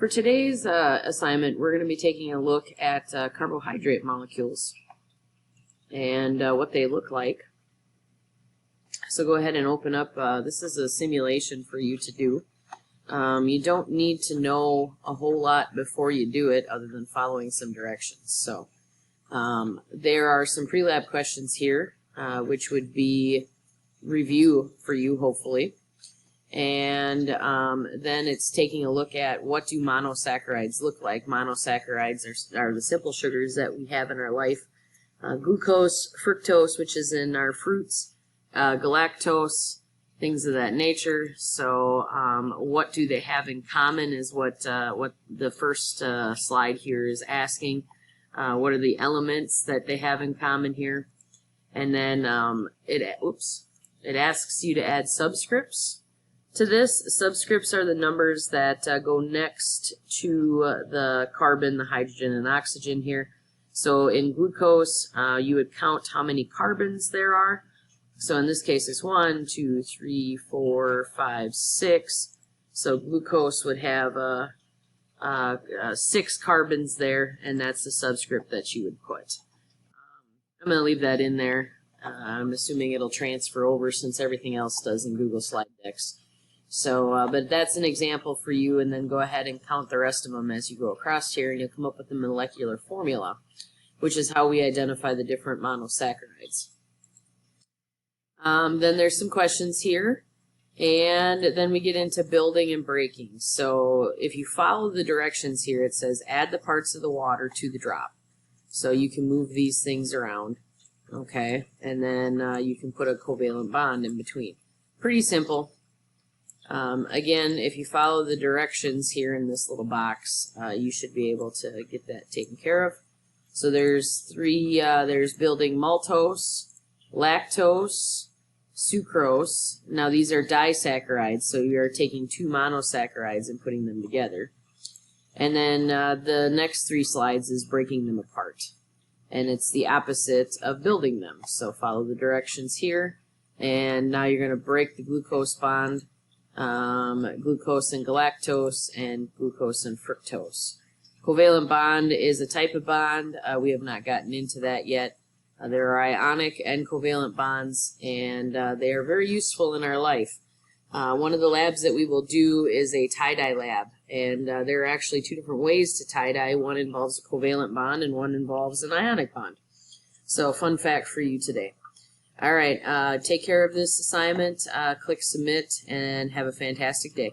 For today's assignment, we're going to be taking a look at carbohydrate molecules and what they look like. So go ahead and open up, this is a simulation for you to do. You don't need to know a whole lot before you do it other than following some directions. So there are some pre-lab questions here, which would be review for you, hopefully. And then it's taking a look at what do monosaccharides look like. Monosaccharides are the simple sugars that we have in our life. Glucose, fructose, which is in our fruits, galactose, things of that nature. So what do they have in common is what the first slide here is asking. What are the elements that they have in common here? And then it asks you to add subscripts to this. Subscripts are the numbers that go next to the carbon, the hydrogen, and oxygen here. So in glucose, you would count how many carbons there are. So in this case, it's 1, 2, 3, 4, 5, 6. So glucose would have 6 carbons there, and that's the subscript that you would put. I'm going to leave that in there. I'm assuming it'll transfer over since everything else does in Google Slide Decks. So, but that's an example for you, and then go ahead and count the rest of them as you go across here, and you'll come up with the molecular formula, which is how we identify the different monosaccharides. Then there's some questions here, and then we get into building and breaking. So if you follow the directions here, it says add the parts of the water to the drop. So you can move these things around, okay, and then you can put a covalent bond in between. Pretty simple. Again, if you follow the directions here in this little box, you should be able to get that taken care of. So there's there's building maltose, lactose, sucrose. Now these are disaccharides, so you are taking 2 monosaccharides and putting them together. And then the next 3 slides is breaking them apart. And it's the opposite of building them. So follow the directions here. And now you're going to break the glucose bond. Glucose and galactose, and glucose and fructose. Covalent bond is a type of bond. We have not gotten into that yet. There are ionic and covalent bonds, and they are very useful in our life. One of the labs that we will do is a tie-dye lab, and there are actually 2 different ways to tie-dye. One involves a covalent bond, and one involves an ionic bond. So, fun fact for you today. All right, take care of this assignment, click submit, and have a fantastic day.